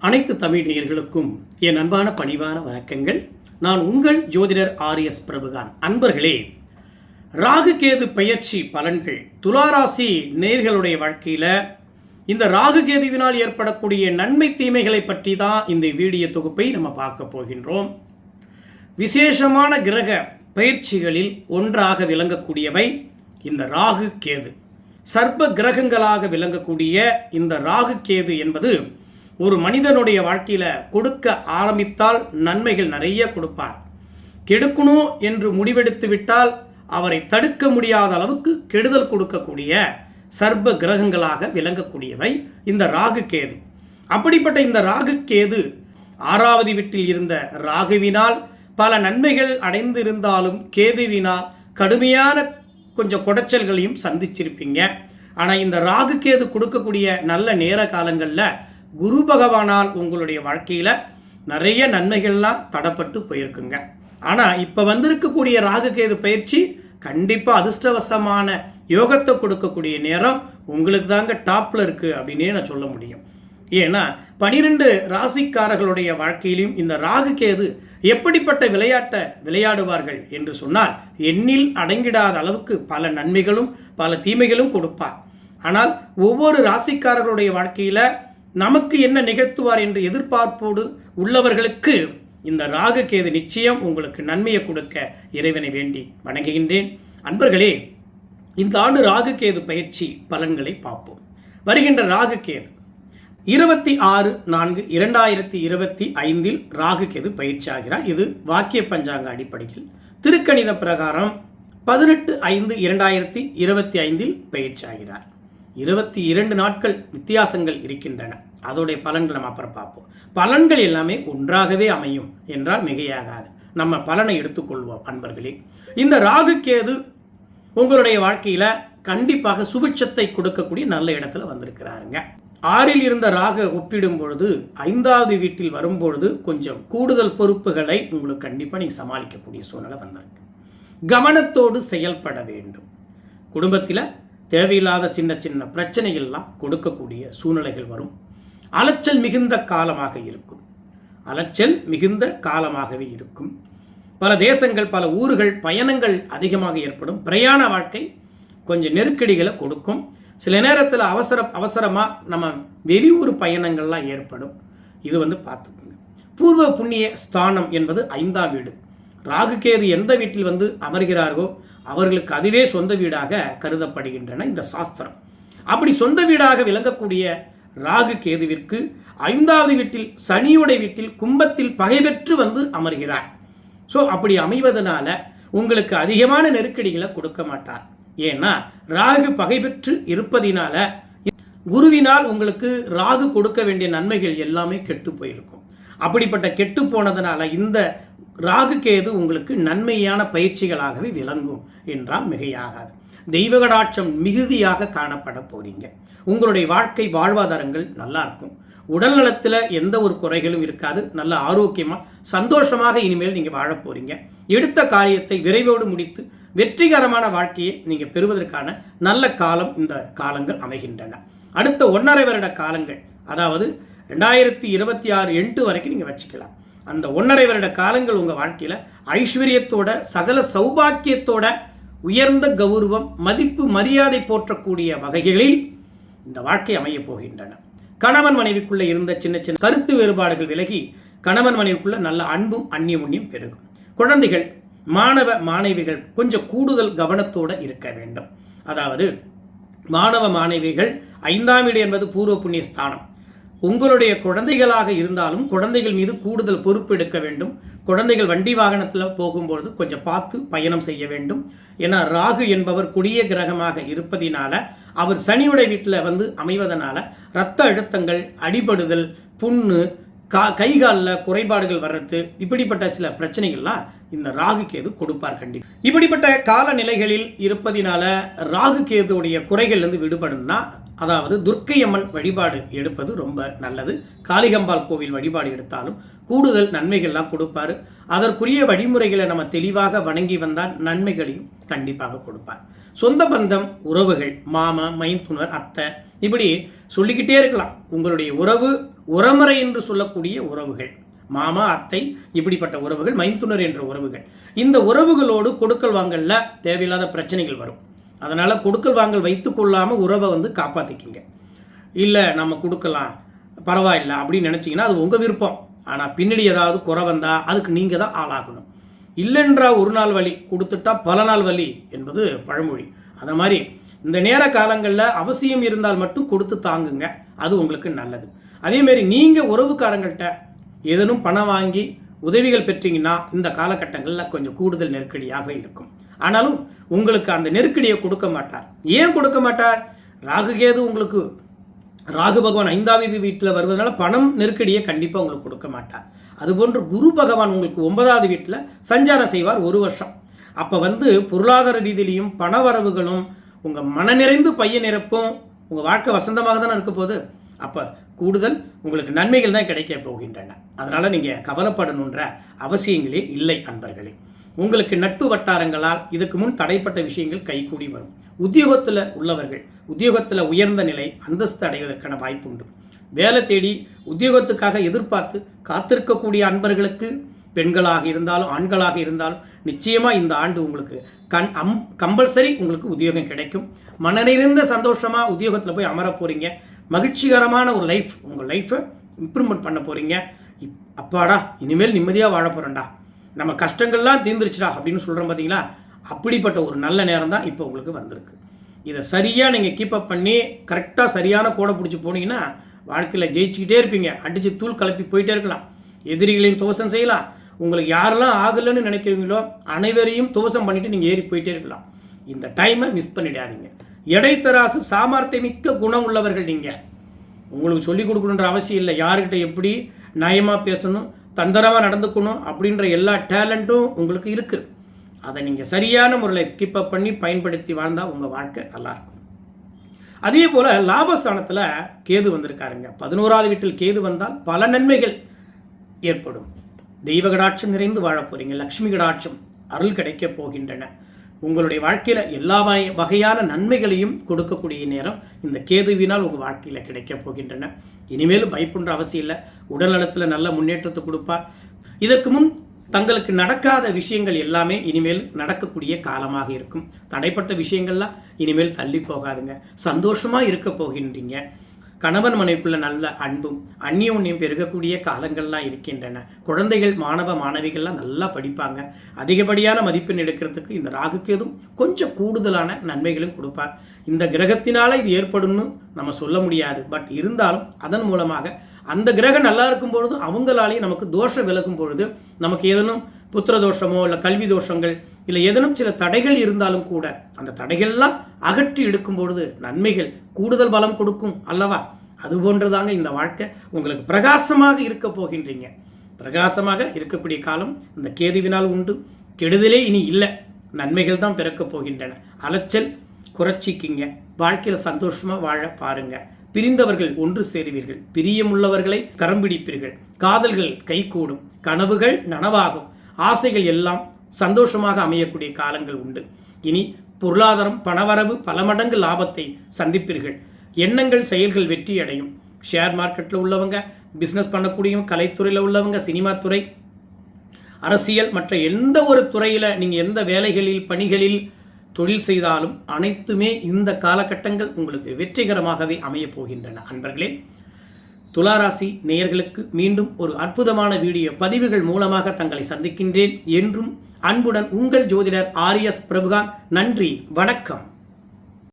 அனைத்து தமிழ் நேயர்களுக்கும் என் அன்பான பணிவான வணக்கங்கள். நான் உங்கள் ஜோதிடர் ஆர்.எஸ். பிரபுகான். அன்பர்களே, ராகு கேது பெயர்ச்சி பலன்கள் துளாராசி நேயர்களுடைய வாழ்க்கையில் இந்த ராகு கேதுவினால் ஏற்படக்கூடிய நன்மை தீமைகளை பற்றி தான் இந்த வீடியோ தொகுப்பை நம்ம பார்க்க போகின்றோம். விசேஷமான கிரக பயிற்சிகளில் ஒன்றாக விளங்கக்கூடியவை இந்த ராகு கேது. சர்ப்ப கிரகங்களாக விளங்கக்கூடிய இந்த ராகு கேது என்பது ஒரு மனிதனுடைய வாழ்க்கையில் கொடுக்க ஆரம்பித்தால் நன்மைகள் நிறைய கொடுப்பார். கெடுக்கணும் என்று முடிவெடுத்து விட்டால் அவரை தடுக்க முடியாத அளவுக்கு கெடுதல் கொடுக்கக்கூடிய சர்ப்ப கிரகங்களாக விளங்கக்கூடியவை இந்த ராகு கேது. அப்படிப்பட்ட இந்த ராகு கேது 6வது வீட்டில் இருந்த ராகுவினால் பல நன்மைகள் அடைந்திருந்தாலும் கேதுவினால் கடுமையான கொஞ்சம் குடைச்சல்களையும் சந்திச்சிருப்பீங்க. ஆனால் இந்த ராகு கேது கொடுக்கக்கூடிய நல்ல நேர காலங்களில் குரு பகவானால் உங்களுடைய வாழ்க்கையில் நிறைய நன்மைகள்லாம் தடப்பட்டு போயிருக்குங்க. ஆனால் இப்போ வந்திருக்கக்கூடிய ராகு கேது பயிற்சி கண்டிப்பாக அதிர்ஷ்டவசமான யோகத்தை கொடுக்கக்கூடிய நேரம் உங்களுக்கு தாங்க டாப்பில் இருக்குது அப்படின்னே நான் சொல்ல முடியும். ஏன்னா 12 ராசிக்காரர்களுடைய வாழ்க்கையிலும் இந்த ராகு கேது எப்படிப்பட்ட விளையாட்டை விளையாடுவார்கள் என்று சொன்னால் எண்ணில் அடங்கிடாத அளவுக்கு பல நன்மைகளும் பல தீமைகளும் கொடுப்பார். ஆனால் ஒவ்வொரு ராசிக்காரர்களுடைய வாழ்க்கையில் நமக்கு என்ன நிகழ்த்துவார் என்று எதிர்பார்ப்போடு உள்ளவர்களுக்கு இந்த ராகு கேது நிச்சயம் உங்களுக்கு நன்மையை கொடுக்க இறைவனை வேண்டி வணங்குகின்றேன். அன்பர்களே, இந்த ஆண்டு ராகு கேது பயிற்சி பலன்களை பார்ப்போம். வருகின்ற ராகு கேது 26/4/2025 ராகு கேது பயிற்சி ஆகிறார். இது வாக்கிய பஞ்சாங்க அடிப்படையில் திருக்கணித பிரகாரம் 18/5/2025 பயிற்சி ஆகிறார். 22 நாட்கள் வித்தியாசங்கள் இருக்கின்றன. அதோடைய பலன்கள் நம்ம அப்புறம் பார்ப்போம். பலன்கள் எல்லாமே ஒன்றாகவே அமையும் என்றால் மிகையாகாது. நம்ம பலனை எடுத்துக்கொள்வோம். அன்பர்களே, இந்த ராகு கேது உங்களுடைய வாழ்க்கையில் கண்டிப்பாக சுபிட்சத்தை கொடுக்கக்கூடிய நல்ல இடத்துல வந்திருக்கிறாருங்க. 6ல் இருந்த ராகு ஒப்பிடும் பொழுது 5வது வீட்டில் வரும்பொழுது கொஞ்சம் கூடுதல் பொறுப்புகளை உங்களுக்கு கண்டிப்பாக நீங்கள் சமாளிக்கக்கூடிய சூழ்நிலை வந்திருக்கு. கவனத்தோடு செயல்பட வேண்டும். குடும்பத்தில் தேவையில்லாத சின்ன சின்ன பிரச்சனைகள்லாம் கொடுக்கக்கூடிய சூழ்நிலைகள் வரும். அலைச்சல் மிகுந்த காலமாக இருக்கும். அலைச்சல் மிகுந்த காலமாகவே இருக்கும். பல தேசங்கள் பல ஊர்கள் பயணங்கள் அதிகமாக ஏற்படும். பிரயாண வாழ்க்கை கொஞ்சம் நெருக்கடிகளை கொடுக்கும். சில நேரத்தில் அவசரமாக நம்ம வெளியூர் பயணங்கள்லாம் ஏற்படும். இது பார்த்துக்கோங்க. பூர்வ புண்ணிய ஸ்தானம் என்பது 5ஆம் வீடு. ராகு கேது எந்த வீட்டில் அமர்கிறார்களோ அவர்களுக்கு அதுவே சொந்த வீடாக கருதப்படுகின்றன இந்த சாஸ்திரம். அப்படி சொந்த வீடாக விளங்கக்கூடிய ராகு கேதுவிற்கு 5வது வீட்டில் சனியுடைய வீட்டில் கும்பத்தில் பகை பெற்று அமர்கிறார். ஸோ அப்படி அமைவதனால உங்களுக்கு அதிகமான நெருக்கடிகளை கொடுக்க மாட்டார். ஏன்னா ராகு பகை பெற்று இருப்பதினால குருவினால் உங்களுக்கு ராகு கொடுக்க வேண்டிய நன்மைகள் எல்லாமே கெட்டு போயிருக்கும். அப்படிப்பட்ட கெட்டு போனதுனால இந்த ராகு கேது உங்களுக்கு நன்மையான பயிற்சிகளாகவே விளங்கும் என்றால் மிகையாகாது. தெய்வகடாட்சம் மிகுதியாக காணப்பட போறீங்க. உங்களுடைய வாழ்க்கை வாழ்வாதாரங்கள் நல்லா இருக்கும். உடல் நலத்தில் எந்த ஒரு குறைகளும் இருக்காது. நல்ல ஆரோக்கியமாக சந்தோஷமாக இனிமேல் நீங்கள் வாழ போறீங்க. எடுத்த காரியத்தை விரைவோடு முடித்து வெற்றிகரமான வாழ்க்கையை நீங்கள் பெறுவதற்கான நல்ல காலம் இந்த காலங்கள் அமைகின்றன. அடுத்த 1.5 வருட காலங்கள், அதாவது 2026 8 வரைக்கும் நீங்கள் வச்சுக்கலாம். அந்த 1.5 வருட காலங்கள் உங்கள் வாழ்க்கையில் ஐஸ்வர்யத்தோட சகல சௌபாக்கியத்தோட உயர்ந்த கௌரவம் மதிப்பு மரியாதை போற்றக்கூடிய வகைகளில் இந்த வாழ்க்கை அமைய போகின்றன. கணவன் மனைவிக்குள்ளே இருந்த சின்ன சின்ன கருத்து வேறுபாடுகள் விலகி கணவன் மனைவிக்குள்ள நல்ல அன்பும் அந்நியமுன்னியும் பெருகும். குழந்தைகள் மாணவ மாணவிகள் கொஞ்சம் கூடுதல் கவனத்தோடு இருக்க வேண்டும். அதாவது மாணவ மாணவிகள் 5ஆம் வீடு என்பது பூர்வ புண்ணிய ஸ்தானம். உங்களுடைய குழந்தைகளாக இருந்தாலும் குழந்தைகள் மீது கூடுதல் பொறுப்பு எடுக்க வேண்டும். குழந்தைகள் வண்டி வாகனத்தில் போகும்பொழுது கொஞ்சம் பார்த்து பயணம் செய்ய வேண்டும். ஏன்னா ராகு என்பவர் கொடிய கிரகமாக இருப்பதினால அவர் சனியுடைய வீட்டில் அமைவதனால இரத்த அழுத்தங்கள், அடிபடுதல், புண்ணு, கைகாலில் குறைபாடுகள் வர்றது, இப்படிப்பட்ட சில பிரச்சனைகள்லாம் இந்த ராகு கேது கொடுப்பார். கண்டிப்பாக இப்படிப்பட்ட காலநிலைகளில் இருப்பதினால ராகு கேதுடைய குறைகள்லேருந்து விடுபடணும்னா, அதாவது துர்க்கை அம்மன் வழிபாடு எடுப்பது ரொம்ப நல்லது. காளிகம்பாள் கோவில் வழிபாடு எடுத்தாலும் கூடுதல் நன்மைகள்லாம் கொடுப்பாரு. அதற்குரிய வழிமுறைகளை நம்ம தெளிவாக வணங்கி வந்தால் நன்மைகளையும் கண்டிப்பாக கொடுப்பார். சொந்த பந்தம், உறவுகள், மாமா, மைத்துனர், அத்தை, இப்படி சொல்லிக்கிட்டே இருக்கலாம். உங்களுடைய உறவு உறமுறை என்று சொல்லக்கூடிய உறவுகள், மாமா அத்தை இப்படிப்பட்ட உறவுகள், மைத்துனர் என்ற உறவுகள், இந்த உறவுகளோடு கொடுக்கல் வாங்கல்ல தேவையில்லாத பிரச்சனைகள் வரும். அதனால் கொடுக்கல் வாங்கல் வைத்து கொள்ளாமல் உறவை காப்பாற்றிக்கிங்க. இல்லை நம்ம கொடுக்கலாம் பரவாயில்லை அப்படின்னு நினச்சிங்கன்னா அது உங்கள் விருப்பம். ஆனால் பின்னாடி ஏதாவது குறை வந்தால் அதுக்கு நீங்கள் தான் ஆளாகணும். இல்லைன்றா ஒரு நாள் வலி, கொடுத்துட்டா பல நாள் வலி என்பது பழமொழி. அந்த மாதிரி இந்த நேர காலங்களில் அவசியம் இருந்தால் மட்டும் கொடுத்து தாங்குங்க, அது உங்களுக்கு நல்லது. அதேமாரி நீங்கள் உறவுக்காரங்கள்ட்ட ஏதேனும் பணம் வாங்கி உதவிகள் பெற்றீங்கன்னா இந்த காலகட்டங்களில் கொஞ்சம் கூடுதல் நெருக்கடியாக இருக்கும். ஆனாலும் உங்களுக்கு அந்த நெருக்கடியை கொடுக்க மாட்டார். ஏன் கொடுக்க மாட்டார்? ராகுகேது உங்களுக்கு, ராகு பகவான் 5வது வீட்டில் வருவதனால பணம் நெருக்கடியை கண்டிப்பாக உங்களுக்கு கொடுக்க மாட்டார். அதுபோன்று குரு பகவான் உங்களுக்கு 9வது வீட்டில் சஞ்சாரம் செய்வார் 1 வருஷம். அப்போ பொருளாதார ரீதியிலையும் பண வரவுகளும் உங்கள் மன நிறைந்து பைய நிரப்பும், உங்கள் வாழ்க்கை வசந்தமாக தானே இருக்க போகுது. அப்போ கூடுதல் உங்களுக்கு நன்மைகள் தான் கிடைக்க போகின்றன. அதனால் நீங்கள் கவலைப்படணுன்ற அவசியங்களே இல்லை அன்பர்களே. உங்களுக்கு நட்பு வட்டாரங்களால் இதுக்கு முன் தடைப்பட்ட விஷயங்கள் கைகூடி வரும். உத்தியோகத்தில் உள்ளவர்கள் உத்தியோகத்தில் உயர்ந்த நிலை அந்தஸ்து அடைவதற்கான வாய்ப்பு உண்டு. வேலை தேடி உத்தியோகத்துக்காக எதிர்பார்த்து காத்திருக்கக்கூடிய அன்பர்களுக்கு, பெண்களாக இருந்தாலும் ஆண்களாக இருந்தாலும், நிச்சயமாக இந்த ஆண்டு உங்களுக்கு கம்பல்சரி உங்களுக்கு உத்தியோகம் கிடைக்கும். மனநிறைந்த சந்தோஷமாக உத்தியோகத்தில் போய் அமர போகிறீங்க. மகிழ்ச்சிகரமான ஒரு லைஃப், உங்கள் லைஃப்பை இம்ப்ரூவ்மெண்ட் பண்ண போகிறீங்க. அப்பாடா இனிமேல் நிம்மதியாக வாழ போகிறேன்டா, நம்ம கஷ்டங்கள்லாம் தீர்ந்துருச்சுடா அப்படின்னு சொல்கிறோம் பார்த்தீங்களா, அப்படிப்பட்ட ஒரு நல்ல நேரம் தான் இப்போ உங்களுக்கு வந்திருக்கு. இதை சரியாக நீங்கள் கீப்பப் பண்ணி கரெக்டாக சரியான கோடை பிடிச்சி போனீங்கன்னா வாழ்க்கையில் ஜெயிச்சுக்கிட்டே இருப்பீங்க. அடித்து தூள் கலப்பி போயிட்டே இருக்கலாம். எதிரிகளையும் துவசம் செய்யலாம். உங்களுக்கு யாரெல்லாம் ஆகலைன்னு நினைக்கிறீங்களோ அனைவரையும் துவசம் பண்ணிவிட்டு நீங்கள் ஏறி போயிட்டே இருக்கலாம். இந்த டைமை மிஸ் பண்ணிடாதீங்க. எடைத்தராசு சாமர்த்தியமிக்க குணம் உள்ளவர்கள் நீங்கள். உங்களுக்கு சொல்லிக் கொடுக்கணுன்ற அவசியம் இல்லை. யாருக்கிட்ட எப்படி நயமாக பேசணும், தந்திரமாக நடந்துக்கணும் அப்படின்ற எல்லா டேலண்ட்டும் உங்களுக்கு இருக்குது. அதை நீங்கள் சரியான முறையில் கீப்பப் பண்ணி பயன்படுத்தி வாழ்ந்தால் உங்கள் வாழ்க்கை நல்லாயிருக்கும். அதே போல் லாபஸ்தானத்தில் கேது வந்திருக்காருங்க. 11வது வீட்டில் கேது வந்தால் பல நன்மைகள் ஏற்படும். தெய்வ கடாட்சம் நிறைந்து வாழ போகிறீங்க. லக்ஷ்மி கடாட்சம் அருள் கிடைக்க போகின்றன. உங்களுடைய வாழ்க்கையில் எல்லா வகையான நன்மைகளையும் கொடுக்கக்கூடிய நேரம் இந்த கேதுவினால் உங்கள் வாழ்க்கையில் கிடைக்க போகின்றன. இனிமேல் பயப்படுற அவசியம் இல்லை. உடல் நலத்தில் நல்ல முன்னேற்றத்தை கொடுப்பார். இதற்கு முன் தங்களுக்கு நடக்காத விஷயங்கள் எல்லாமே இனிமேல் நடக்கக்கூடிய காலமாக இருக்கும். தடைப்பட்ட விஷயங்கள்லாம் இனிமேல் தள்ளி போகாதுங்க. சந்தோஷமாக இருக்க போகின்றீங்க. கணவன் மனைவிக்குள்ள நல்ல அன்பும் அந்நியோன்யம் பெருகக்கூடிய காலங்கள்லாம் இருக்கின்றன. குழந்தைகள் மாணவ மாணவிகள்லாம் நல்லா படிப்பாங்க. அதிகப்படியான மதிப்பெண் எடுக்கிறதுக்கு இந்த ராகுக்கேதும் கொஞ்சம் கூடுதலான நன்மைகளும் கொடுப்பார். இந்த கிரகத்தினால இது ஏற்படும்னு நம்ம சொல்ல முடியாது. பட் இருந்தாலும் அதன் மூலமாக அந்த கிரகம் நல்லா இருக்கும் பொழுது அவங்களாலேயும் நமக்கு தோஷம் விலகும் பொழுது, நமக்கு ஏதேனும் புத்திர தோஷமோ இல்லை கல்வி தோஷங்கள் இல்லை ஏதேனும் சில தடைகள் இருந்தாலும் கூட அந்த தடைகள்லாம் அகற்றி எடுக்கும் பொழுது நன்மைகள் கூடுதல் பலம் கொடுக்கும் அல்லவா? அதுபோன்றுதாங்க இந்த வாழ்க்கை. உங்களுக்கு பிரகாசமாக இருக்க போகின்றீங்க. பிரகாசமாக இருக்கக்கூடிய காலம் இந்த கேதுவினால் உண்டு. கெடுதலே இனி இல்லை. நன்மைகள் தான் பிறக்கப் போகின்றன. அலைச்சல் குறைச்சிக்கிங்க. வாழ்க்கையில் சந்தோஷமாக வாழ பாருங்க. பிரிந்தவர்கள் ஒன்று சேருவீர்கள். பிரியமுள்ளவர்களை கரம் பிடிப்பீர்கள். காதல்கள் கைகூடும். கனவுகள் நனவாகும். ஆசைகள் எல்லாம் சந்தோஷமாக அமையக்கூடிய காலங்கள் உண்டு. இனி பொருளாதாரம் பணவரவு பல மடங்கு லாபத்தை சந்திப்பீர்கள். எண்ணங்கள் செயல்கள் வெற்றி அடையும். ஷேர் மார்க்கெட்டில் உள்ளவங்க, பிஸ்னஸ் பண்ணக்கூடியவங்க, கலைத்துறையில் உள்ளவங்க, சினிமா துறை, அரசியல் மற்ற எந்த ஒரு துறையில் நீங்கள் எந்த வேலைகளில் பணிகளில் தொழில் செய்தாலும் அனைத்துமே இந்த காலகட்டங்கள் உங்களுக்கு வெற்றிகரமாகவே அமையப் போகின்றன. அன்பர்களே, துளாராசி நேயர்களுக்கு மீண்டும் ஒரு அற்புதமான வீடியோ பதிவுகள் மூலமாக தங்களை சந்திக்கின்றேன். என்றும் அன்புடன் உங்கள் ஜோதிடர் ஆர்.எஸ். பிரபுகாந்த். நன்றி, வணக்கம்.